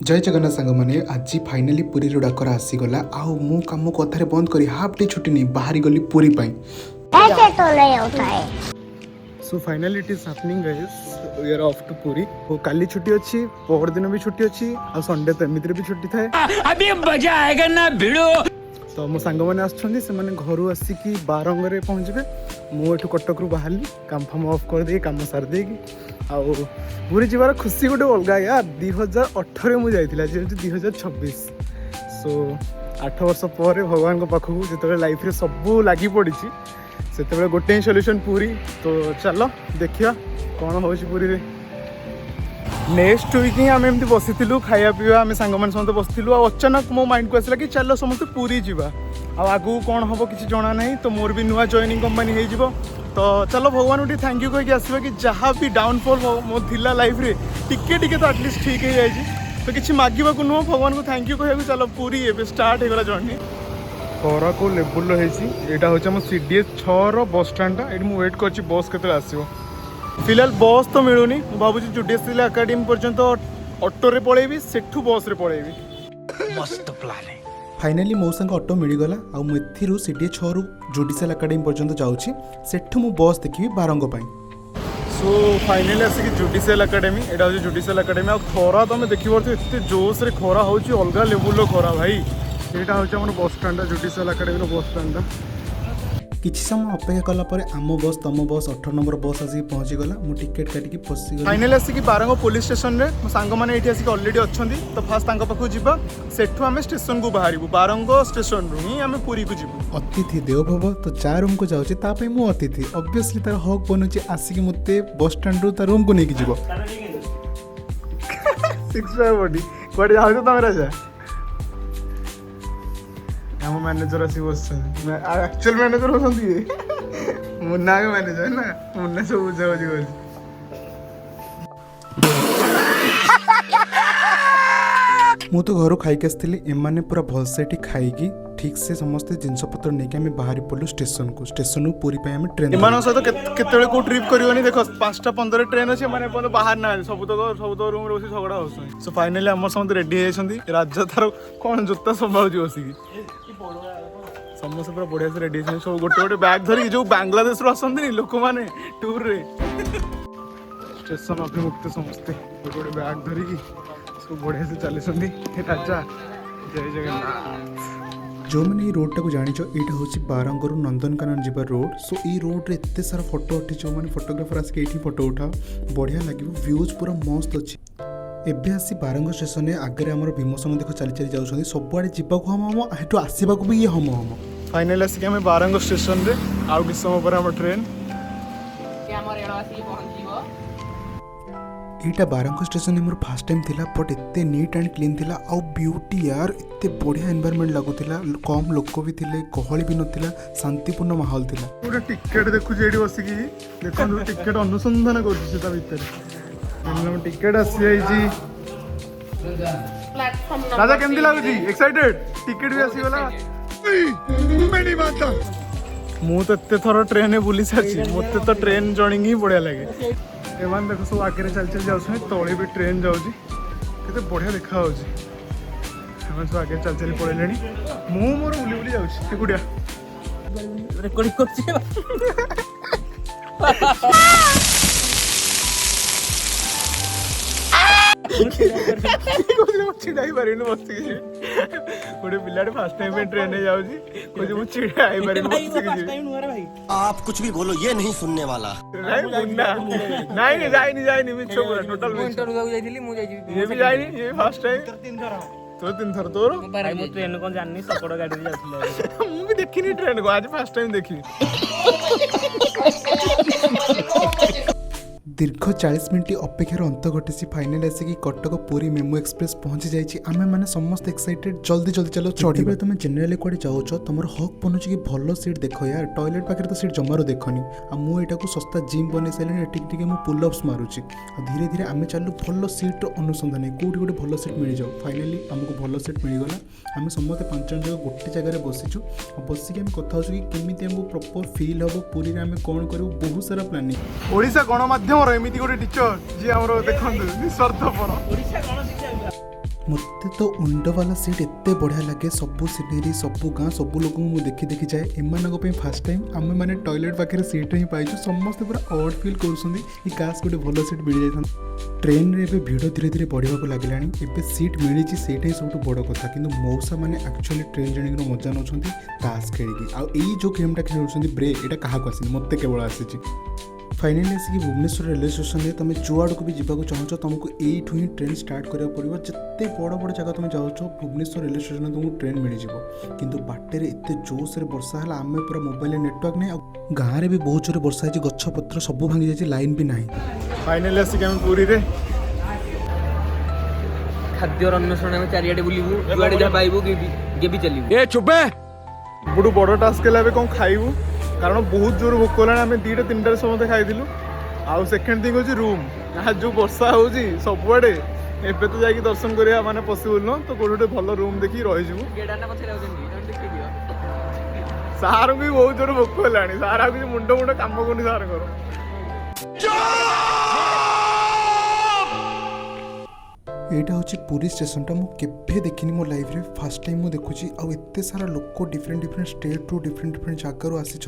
जय जगन्नाथ सांग मैंने आज फाइनाली पुरी डाकर आसीगला आउ मु काम कथार बंद करी हाफ डे छुट्टी नहीं बाहरी गली पुरी पाई। ऐसे तो नहीं होता है। So finally it is happening guys, we are off to Puri. वो काली छुट्टी अच्छी, पहर दिन भी छुट्टी अच्छी, और संडे तो एमिति भी छुट्टी थाए। अभी मजा आएगा ना भिड़ो। तो मो सांग मैंने आछंदी से माने घरु आसिकी बारंगरे पहुंचबे। मु एठु कटक रु बाहरली काम फाम ऑफ कर दे, काम सार देगी आउ पुरी जीवार खुशी गोटे अलग यार। 2018 मु जाइतिला, जे 2026। सो 8 वर्ष पर भगवान को पाखु जेते लाइफ रे सब लागी पड़ी से गोटे ही सॉल्यूशन पूरी। तो चलो देखिया कौन हो पूरी रे। नेक्स्ट वीक ही आम एमती बसी खाया पीवा आम सांग मैंने समस्त बसलु। अचानक मो माइंड को आसला कि चलो समस्त पूरी जावा। आगू कौन हम किसी जना ना, तो मोर भी नुआ जॉइनिंग कंपनी हो। तो चलो भगवान को थैंक यू कही आसवा कि जहाँ भी डाउनफॉल मो थिला लाइफ रे टिके टिके तो एटलिस्ट ठीक हो जाए। तो किसी मागिबा को नुह, भगवान को थैंक यू कह चलो पूरी एवं स्टार्ट होगा जर्नी। खरा को लेवल यहाँ हूँ सीडीएस 6 बस स्टाण्डा। ये मुझे वेट कर बस के आसो। फिलहाल बस तो मिलूनी, भावी जुडिशियल एकेडमी पर्यंत ऑटो रे पलैबी, सेठू बस रे पलैबी। मस्त प्लान है। फाइनाली मो संग ऑटो मिलगला आ मुझे सीडी 6 रु जुडिशियल एकेडमी पर्यंत जाऊँगी। सेठू मु बस देखी बारंग पाई। सो फाइनाली आसिक जुडिशियल एकेडमी, यहाँ हूँ जुडिशियल एकेडमी। आ खरा तुम देखिए एत जोश रे खरा हो अलग लेवल खरा भाई। यहाँ हूँ आम बस स्टाण्डा, जुडिशियल एकेडमी बस स्टाण्डा। किछि समय अपेक्षा कला परे आम बस तम बस 18 नंबर बस आसी पहुँची गला। मु टिकेट काटिकी पसी गली। फाइनाली आसिक बारंग पुलिस स्टेशन रे मो सांग मैंने ये आसिक ऑलरेडी अच्छी। तो फास्ट तांको पाखु जीवा, सेठू आम स्टेशन को बाहरबू। बारंग स्टेशन रु ही आम पुरी को जीवु। अतिथि देव भव। तो जा रूम को जाऊँगी तापे मु अतिथि ऑब्वियसली तार हक बनुची आसिक मते बस स्टैंड रु तार रूम को लेके जीवो। 6 बॉडी कोडे जाउ तो राजा हम मैनेजर आसी बस। एक्चुअल मैनेजर होसंती मुन्ना के मैनेजर ना, मुन्ना सब बुझा बुझी कर। मु तो घर खाई आसती। एमाने पूरा भलसे खाई ठीक से समस्ते जिनपतर नहीं आम बाहरी पड़ू स्टेशन को। स्टेशन पूरी आम ट्रेन एमान सहित केते को ट्रिप करबनी। देखो 5:15 ट्रेन अच्छे, माने बाहर ना सब तो रूम रे बसी झगड़ा होसन। सो फाइनली हम समस्त रेडी होइछंती। राजा तार कोन जोता संभाळुची बसिकी समस्त पूरा बढ़िया से रेडी होइछन। सब गोटे गोटे बैग धरी जो बांग्लादेश रो आसंती लोक माने टूर रे। स्टेशन अभिमुक्त समस्ते गोटे गोटे बैग धरी सब बढ़िया से चलीसंती। राजा जय जगन्नाथ। जो मैंने रोड टाक जान यहाँ हूँ बारंग रु नंदनकानन जी रोड। सो ये रोड रे एत सारा फोटो उठी जो मैंने फोटोग्राफर आसिक ये फोटो उठाओ बढ़िया लगे। व्यूज पूरा मस्त अच्छी। एबे आसी बारंग स्टेशन आगे आम भीमसन देख चली चली जाऊँ सबुआड़े जावाक हम हम हेठू आसवाक भी ये हम हम। फाइनली आसिक आम बारंग स्टेशन रे आउ किछ समय पर आम ट्रेन। यहाँ बारंग स्टेशन मोर फास्ट टाइम थिला, बट एते नीट एंड क्लीन थिला। आउ ब्यूटी यार एते बढ़िया एनवायरनमेंट लगुला। कम लोक भी थिले, गहली भी नथिला, शांतिपूर्ण माहौल थिला। गोटे टिकेट देखु जेडी बसिकी देखो टिकेट अनुसंधान करछि ता भीतर हम टिकेट आसी जाई। राजा केमती लागुची? एक्साइटेड? टिकेट भी आसी गला। मेरी बात मु तो एते थरो ट्रेन में बुली साची, मते तो ट्रेन जर्नी ही बढ़िया लगे। एमान देखो सब आगे चल चल जाउछ, तळे भी ट्रेन जाउची, केते बढ़िया देखा होउची। हम सब आगे चल चल पळेलेनी, मु मोर बुली बुली जाउची एकुडिया रिकॉर्डिंग करछि। छिड़ाई पारे बस गोटे पिलाटे फास्ट टाइम ट्रेन में जाऊँगी मुझे छिड़ाई पारे। आप कुछ भी बोलो ये नहीं सुनने वाला। नहीं जाइनी मिछ पूरा टोटल ये भी जाइनी, ये फास्ट टाइम। तो 3 थर तोर भाई मु ट्रेन को जाननी सकड़ गाड़ी रे जाउथले। मु भी देखिनी ट्रेन को, आज फास्ट टाइम देखी। दीर्घ 40 मिनट अपेक्षार अंत घटी फाइनाल आसिक कटक पुरी मेमो एक्सप्रेस पहुंची जाइए। आम मैंने समस्त एक्साइटेड जल्दी जल्दी चलो चढ़ी। तुम जेनेली कड़े जाऊच तुम हक बनूची कि भल सीट देख यार। टॉयलेट पाखे तो सीट जमार देखनी। मुझे सस्ता जिम बन सारे टे पुलअप्स मारुची। धीरे धीरे आम चलू भल सीट अनुसंधान कौटी गोटे भल सीट मिल जाऊ। फाइनाली आमको भल सीट मिलगला। आम समस्त 5 जन जगह गोटे जगह बसीचु। बसिक आम कथा कि केमी आमको प्रॉपर फील हम पुरी में आम कौन करूँ। बहुत सारा प्लानिंग। ओडिशा गणमाध्यम एमती गोटे टीचर जी आम देखते निस्वार्थपर ମୋତେ ତ ଉଣ୍ଡ ବାଲା ସିଟ୍ ଏତେ ବଢ଼ିଆ ଲାଗେ। ସବୁ ସିନେରୀ, ସବୁ ଗାଁ, ସବୁ ଲୋକଙ୍କୁ ମୁଁ ଦେଖି ଦେଖି ଯାଏ। ଏମାନଙ୍କ ପାଇଁ ଫାର୍ଷ୍ଟ ଟାଇମ୍ ଆମେମାନେ ଟଏଲେଟ୍ ପାଖରେ ସିଟ୍ ହିଁ ପାଇଛୁ। ସମସ୍ତେ ପୁରା ଅଡ୍ ଫିଲ୍ କରୁଛନ୍ତି କି କାସ୍ ଗୋଟେ ଭଲ ସିଟ୍ ମିଳିଯାଇଥାନ୍ତା। ଟ୍ରେନ୍ରେ ଏବେ ଭିଡ଼ ଧୀରେ ଧୀରେ ବଢ଼ିବାକୁ ଲାଗିଲାଣି। ଏବେ ସିଟ୍ ମିଳିଛି ସେଇଟା ହିଁ ସବୁଠୁ ବଡ଼ କଥା। କିନ୍ତୁ ମଉସାମାନେ ଆକ୍ଚୁଆଲି ଟ୍ରେନ୍ ଜର୍ଣ୍ଣିର ମଜା ନେଉଛନ୍ତି ତାସ୍ ଖେଳିକି। ଆଉ ଏଇ ଯେଉଁ ଗେମ୍ଟା ଖେଳୁଛନ୍ତି ବ୍ରେ, ଏଇଟା କାହାକୁ ଆସିନି, ମୋତେ କେବଳ ଆସିଛି। फाइनाली आसिक भुवनेश्वर रेलवे स्टेशन में तुम जो आड़ को भी जावाक चाहूँ तुमको यू ही ट्रेन स्टार्ट करा पड़ो। जिते बड़ बड़ जगह तुम जाओ भुवनेश्वर रेलवे स्टेशन तुमको ट्रेन मिल जाए। किंतु बाटे एत जोश वर्षा है आम पूरा मोबाइल नेटवर्क नहीं। गाँव में भी बहुत जोर वर्षा है, गछपत्र सब भांगी जाए, लाइन भी ना। फाइनाली आसिक आम पुरी रे खाद्य अन्वेषण में चारियाडे बुलिबु जुआडे जा पाइबु गेबी चलिबु। ए चुप है बुडू बड़ टास्क है कौन खाइबू, कारण बहुत जोर भोक होगा। आम 2टा 3टार समस्त खाई आउ सेकेंड थिंग हूँ रूम। आज जो वर्षा हो सबुआड़े एबे तो जाकि दर्शन करिया माने पॉसिबल न, तो गोटे भल रूम देखी रही। सार भी बहुत जोर भोक होलानी, सार आ मुंड मुंड काम करनी सार कर। यहाँ हूँ पुरी स्टेशनटा मुझे देखनी मो लाइफ रे फर्स्ट टाइम मुझे देखुची। आउ एते सारा लोक डिफरेंट डिफरेंट स्टेट रू डिफरेंट डिफरेंट जगार आसी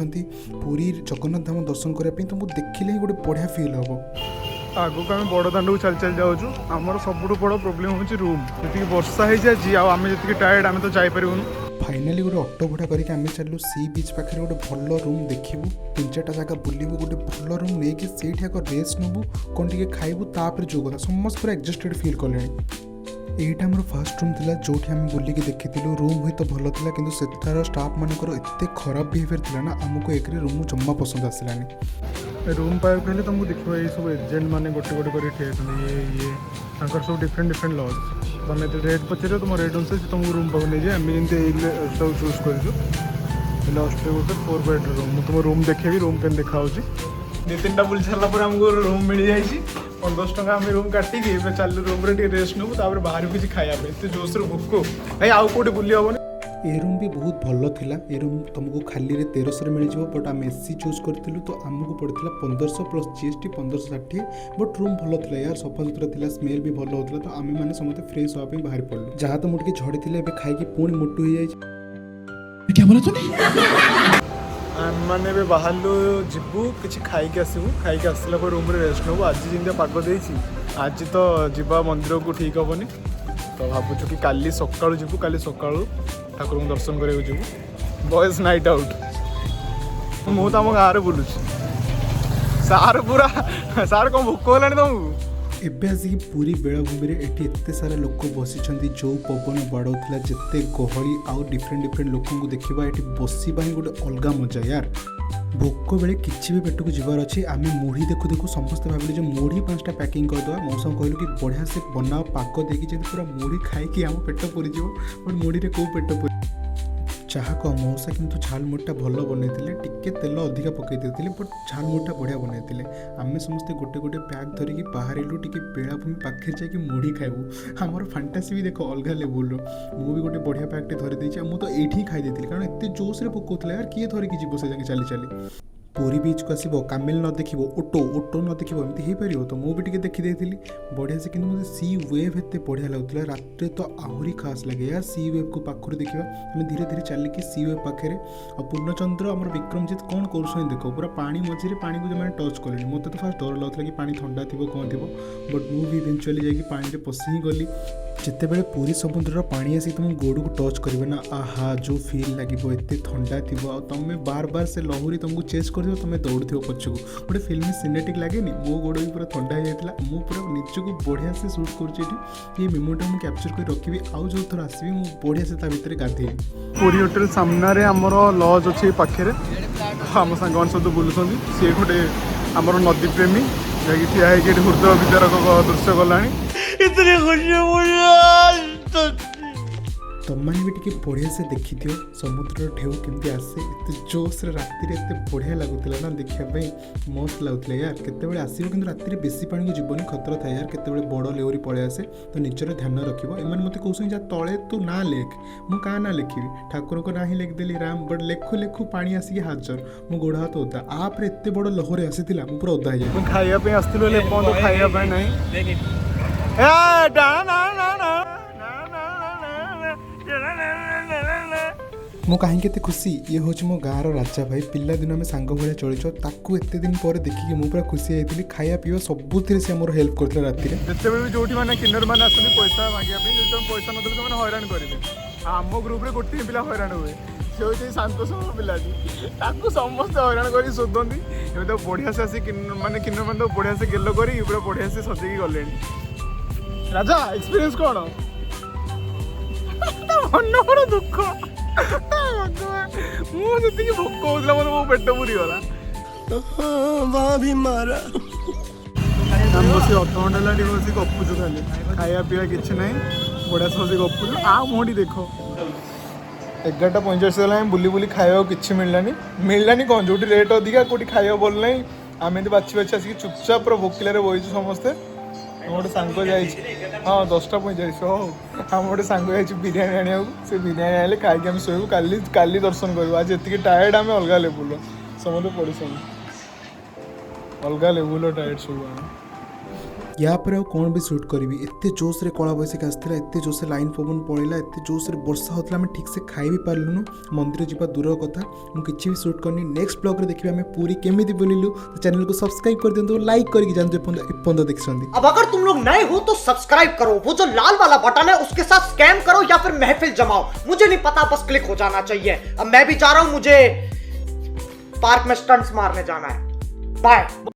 पुरी जगन्नाथ धाम दर्शन करने, तो मुझे देखिले ही गोटे बढ़िया फिल हम। आगक आम बड़ दाण्ड को चल चल जाऊँ। आमर सब बड़ प्रोब्लेम हूँ रूम। जी वर्षा हो जाए आम जी टायर्ड आम तो जापरूँ। फाइनाली गोटे ऑटो भड़ा करके आम चलू सी बीच पाखे गोटे भल रूम देखू, 3-4टा जगह बुलू, गोटे भल रूम नहीं कि से रेस्ट नबू, कौन टे खाइबू, तापर जो कथा समस्त पूरा एडजस्टेड फिल कले। यहीटा मोर फर्स्ट रूम था जो आम बुलिकी देखी। रूम हुई तो भल था कि सेठार स्टाफ मानकर एत खराब बिहेवियर था ना, आमको एक रूम जमा पसंद आसलानी। रूम पाइप कहले तुमको देखो ये सब एजेंट मैंने गोटे गोटे कर ये सब डिफरेंट डिफरेंट लज। तुम ये रेट पचार तुम रेट अनुसार तुमको रूम पाक नहीं जाए। आम जमी सब चूज कर लास्ट गोटे 4 बेड रूम। मुझे तुम रूम देखेबी, रूम के देखा 2-3टा बुल सारापर आमको रूम मिल जाए। 15 टका आम रूम काटिकी चल रूम रेस्ट नबू, बाहर किसी खाया एत जोश भोक भाई आउ कौटे बुली हेनी। ए रूम भी बहुत भल था। ए रूम तुमको खाली 1300 मिल जाए, बट आम एसी चूज करूँ तो आमको पड़ता 1500 प्लस GST 1560। बट रूम भल था यार, सफा सुतरा था, स्मेल भी भल होता। तो आम मैंने समस्त फ्रेश हाँपी बाहर पड़ू। जहाँ तो मुझे झड़ी थी खाई पुणी मोटू हो जाए। क्या बोला तूने? आम मैंने बाहर जीवु कि खाई आसबू, खाई आसला रूम रेस्ट नबू। आज जमी पाग दे आज तो जीवा मंदिर को ठीक हेनी, तो भावुँ कि काली सका जीवु, काली सका ठाकुर को दर्शन करने जीवु। बॉयज नाइट आउट मुझे तो आम गाँव बुलूँ। सार पूरा सार कौन भोक होगा तुमको? एबे आसिक पूरी बेलाभूमि में एत सारा लोक बसी जो पवन बाड़ौला जिते गहली आउ डिफरेंट डिफरेंट लोक देखा ये बसवा ही गोटे अलग मजा यार। भोक बेले किसी भी पेट को जीवार अच्छे आम मुढ़ी देखु देखु समस्ते भाविले जो मुढ़ी 5टा पैकिंग करदे। मौसा कहलु कि बढ़िया से बनाओ पाक देकी जब पूरा मुढ़ी खाई आम पेट पूरी बट मुढ़ी में कौ पेट पूरी चाह कह। मौसा किंतु झाल मुढ़ीटा भल बनई टिके तेल अधिका पकई देते, बट झाल मुढ़ीटा बढ़िया बनई। आम समस्ते गोटे गोटे बैग धरिकी बाहर टे बेलाभूमि पाखे जाकि मुढ़ी खाइबू। आमर फैंटासी भी देख अलग लेवल। मु भी गोटे बढ़िया बैगटे धरी मुझे ये खाई देती, कारण एत जोश रे भोक होता यार, किए धरिकी जीव से चली चली। पुरी बीच को आसब कामेल न देख ओटो ओटो न देख एमती हो पार, तो मुझे देखी बढ़िया से। किंतु मुझे सी वेव एत बढ़िया लगुला। रात तो आहरी खास लगे यार सी वेव को पाखर देखा। आम धीरे धीरे चलिकी सी वेव पाखे और पूर्णचंद्र आम विक्रमजित कौन कर देख पूरा पानी मझे पानी को जो टच कले। मत तो फास्ट डर लगता कि पानी ठंडा थी कौन थी, बट मुझे इवेंचुअली जाकि पानी पशि ही गली। जितेबाला पूरी समुद्र पानी आसी तुम गोड़ को टच कर ना, आहा जो फील लगे एत ठंडा थी। तुम बार बार से लहरी तुमको चेस कर तुम दौड़ पछकू गोटे फिल्म सिनेटिक लगे मो गोड़ भी पूरा ठंडा हो जाता। मुझे पूरा निजक बढ़िया से सुट कर मेमोटा मुझे कैप्चर कर रखी। आउ जो थर आसबि मुझे बढ़िया से भितर गाधे। पुरी होटेल सामने आमर लज अच्छे पाखे आम सांग मैंने सब बुलूँ। सी गोटे आमर नदी प्रेमी जैसे ठिया होगी हृदय विदारक दृश्य गला। तुमने भी टी बढ़िया से देखी थी समुद्र ढेउ केमती आसे एत जोश राति एत बढ़िया लगुला ना देखापी मस्त लगुला यार। केतबेले आसो कि राति बेसी पानी को जीवन खतरा था यार, केतबेले बड़ लेवरी पलि आसे। तो निजर ध्यान रखियो। एम मत कहते जा तले तू ना लेख, मु क्या ना लिखी ठाकुर को ना ही लिखदेली राम, बट लेखु लेखु पानी आसिक हाजर मो गोड़ हाथ ओदा। आप एत बड़ लहरी आसी पूरा ओदा हो जाए। खाइबा आसती खाइबा ना ମୁଁ କାହିଁକି ଏତେ ଖୁସି ଇଏ ହେଉଛି ମୋ ଗାଁର ରାଜା ଭାଇ ପିଲାଦିନ ଆମେ ସାଙ୍ଗ ଭଳିଆ ଚଳିଛ ତାକୁ ଏତେ ଦିନ ପରେ ଦେଖିକି ମୁଁ ପୁରା ଖୁସି ହେଇଥିଲି ଖାଇବା ପିଇବା ସବୁଥିରେ ସେ ଆମର ହେଲ୍ପ କରିଥିଲା ରାତିରେ ଯେତେବେଳେ ବି ଯୋଉଠି ମାନେ କିନ୍ନର ମାନେ ଆସନ୍ତି ପଇସା ମାଗିବା ପାଇଁ ଯଦି ତମେ ପଇସା ନଦେଲେ ସେମାନେ ହଇରାଣ କରିବେ ଆମ ଗ୍ରୁପରେ ଗୋଟିଏ ପିଲା ହଇରାଣ ହୁଏ ସେ ହେଉଛି ଶାନ୍ତ ସରଳ ପିଲାଟି ତାକୁ ସମସ୍ତେ ହଇରାଣ କରି ଶୋଧନ୍ତି ଏବେ ତ ବଢ଼ିଆ ସେ ଆସି ମାନେ କିନ୍ନର ମାନେ ତ ବଢ଼ିଆ ସେ ଗେଲ କରି ପୁରା ବଢ଼ିଆ ସେ ସଜେଇକି ଗଲେଣି ରାଜା ଏକ୍ସପିରିଏନ୍ସ କ'ଣ ମନ ବଡ଼ ଦୁଃଖ ମୁଁ ଯେତିକି ଭୋକ ହଉଥିଲା ମୋର ମୋ ପେଟ ପୁରିଗଲା वहाँ भी मारा ଆମେ ବସି ଅଧଘଣ୍ଟା ହେଲା ଟିକେ ବସି ଗପୁଛୁ ଖାଲି ଖାଇବା ପିଇବା କିଛି ନାହିଁ ବଢ଼ିଆ ସେ ବସି ଗପୁଛୁ ଆଉ ମୋଠି ଦେଖ 11:45 ହେଲା ବୁଲି ବୁଲି ଖାଇବାକୁ କିଛି ମିଳିଲାନି କ'ଣ ଯେଉଁଠି ରେଟ୍ ଅଧିକା କେଉଁଠି ଖାଇବା ଭଲ ନାହିଁ ଆମେ ଏମିତି ବାଛି ବାଛି ଆସିକି ଚୁପଚାପ ପୁରା ଭୋକିଲାରେ ବହିଛୁ ସମସ୍ତେ ଆମ ଗୋଟେ ସାଙ୍ଗ ଯାଇଛି ହଁ 10:45 ହଉ ଆମ ଗୋଟେ ସାଙ୍ଗ ଯାଇଛି ବିରିୟାନୀ ଆଣିବାକୁ ସେ ବିରିୟାନୀ ଆଣିଲେ ଖାଇକି ଆମେ ଶୋଇବୁ କାଲି ଦର୍ଶନ କରିବୁ ଆଜି ଏତିକି ଟାୟାର୍ଡ ଆମେ ଅଲଗା ଲେବୁଲ ସମସ୍ତେ ପଡ଼ିଛନ୍ତି ଅଲଗା ଲେବୁଲ ଟାୟାର୍ଡ ଶୋଇବୁ ଆମେ ୟା ପରେ ଆଉ କ'ଣ ବି ସୁଟ୍ କରିବି ଏତେ ଜୋସ୍ରେ କଳା ବୈଶାଖୀ ଆସିଥିଲା ଏତେ ଜୋସ୍ରେ ଲାଇନ୍ ପବନ ପଳେଇଲା ଏତେ ଜୋସ୍ରେ ବର୍ଷା ହେଉଥିଲା ଆମେ ଠିକ୍ସେ ଖାଇ ବି ପାରିଲୁନୁ ମନ୍ଦିର ଯିବା ଦୂର କଥା ମୁଁ କିଛି ବି ସୁଟ୍ କରିନି ନେକ୍ସଟ ବ୍ଲଗ୍ରେ ଦେଖିବା ଆମେ ପୁରୀ କେମିତି ବୁଲିଲୁ ଚ୍ୟାନେଲକୁ ସବସ୍କ୍ରାଇବ୍ କରିଦିଅନ୍ତୁ ଲାଇକ୍ କରିକି ଯାଆନ୍ତୁ ଏପର୍ଯ୍ୟନ୍ତ ଦେଖିଛନ୍ତି अब अगर तुम लोग नए हो तो सब्सक्राइब करो वो जो लाल वाला बटन है उसके साथ स्कैम करो या फिर महफिल जमाओ मुझे नहीं पता बस क्लिक हो जाना चाहिए अब मैं भी जा रहा हूं मुझे पार्क में स्टंट्स मारने जाना है बाय।